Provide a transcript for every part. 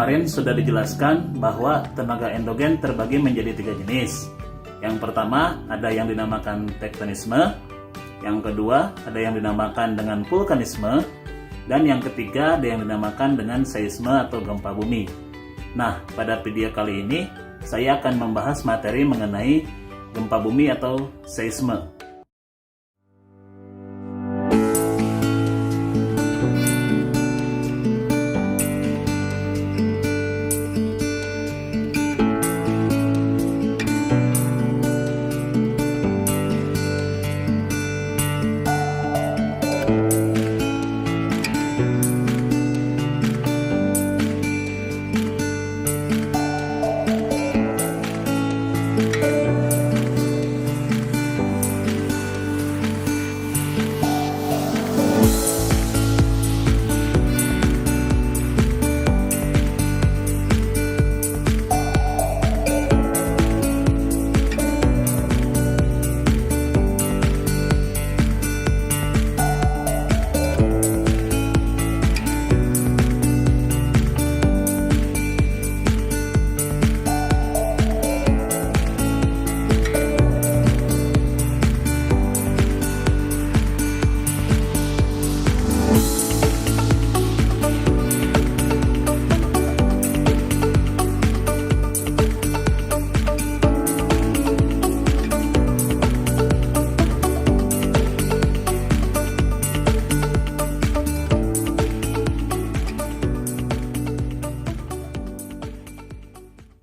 kemarin sudah dijelaskan bahwa tenaga endogen terbagi menjadi 3 jenis. Yang pertama ada yang dinamakan tektonisme, yang kedua ada yang dinamakan dengan vulkanisme, dan yang ketiga ada yang dinamakan dengan seisme atau gempa bumi. Nah, pada video kali ini saya akan membahas materi mengenai gempa bumi atau seisme.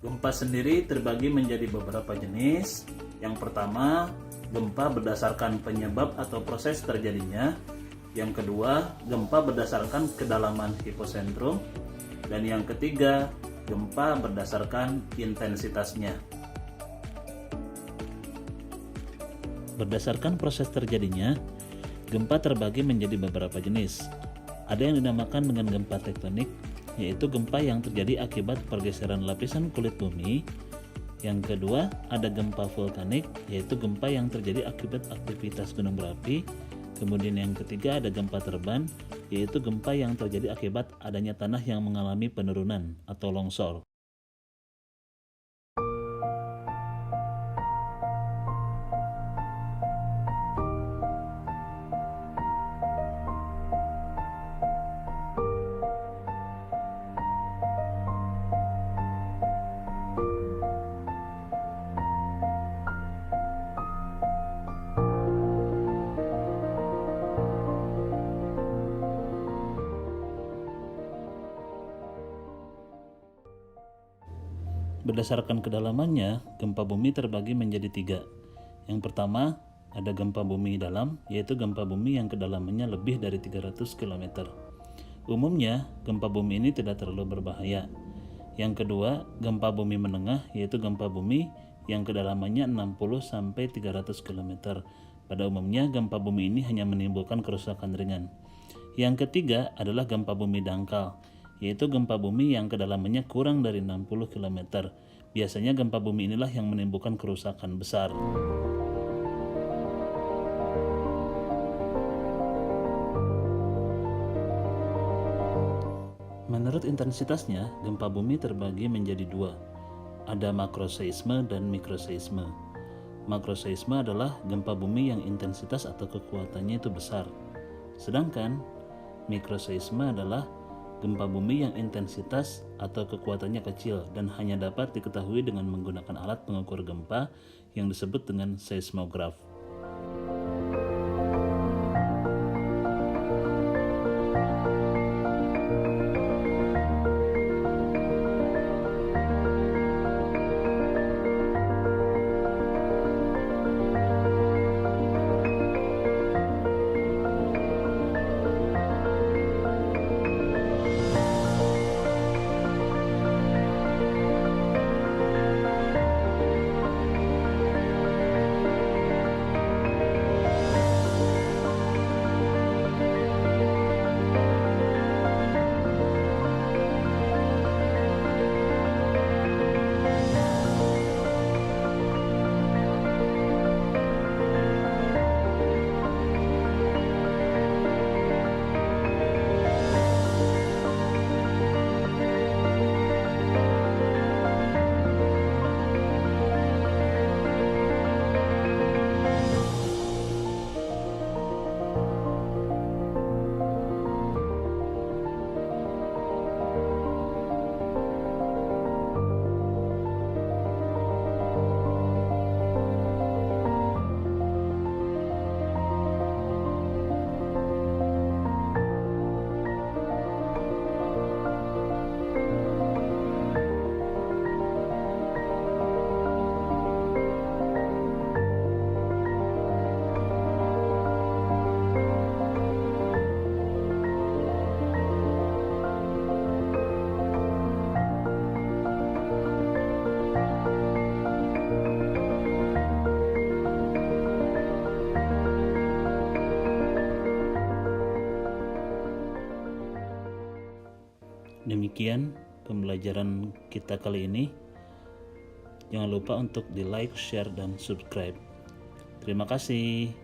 Gempa sendiri terbagi menjadi beberapa jenis. Yang pertama, gempa berdasarkan penyebab atau proses terjadinya. Yang kedua, gempa berdasarkan kedalaman hipocentrum. Dan yang ketiga, gempa berdasarkan intensitasnya. Berdasarkan proses terjadinya, gempa terbagi menjadi beberapa jenis. Ada yang dinamakan dengan gempa tektonik, yaitu gempa yang terjadi akibat pergeseran lapisan kulit bumi. Yang kedua, ada gempa vulkanik, yaitu gempa yang terjadi akibat aktivitas gunung berapi. Kemudian yang ketiga ada gempa terban, yaitu gempa yang terjadi akibat adanya tanah yang mengalami penurunan atau longsor. Berdasarkan kedalamannya, gempa bumi terbagi menjadi 3. Yang pertama, ada gempa bumi dalam, yaitu gempa bumi yang kedalamannya lebih dari 300 km. Umumnya, gempa bumi ini tidak terlalu berbahaya. Yang kedua, gempa bumi menengah, yaitu gempa bumi yang kedalamannya 60-300 km. Pada umumnya, gempa bumi ini hanya menimbulkan kerusakan ringan. Yang ketiga adalah gempa bumi dangkal, yaitu gempa bumi yang kedalamannya kurang dari 60 km. Biasanya gempa bumi inilah yang menimbulkan kerusakan besar. Menurut intensitasnya, gempa bumi terbagi menjadi 2. Ada makroseisme dan mikroseisme. Makroseisme adalah gempa bumi yang intensitas atau kekuatannya itu besar. Sedangkan mikroseisme adalah gempa bumi yang intensitas atau kekuatannya kecil dan hanya dapat diketahui dengan menggunakan alat pengukur gempa yang disebut dengan seismograf. Demikian pembelajaran kita kali ini. Jangan lupa untuk di like, share, dan subscribe. Terima kasih.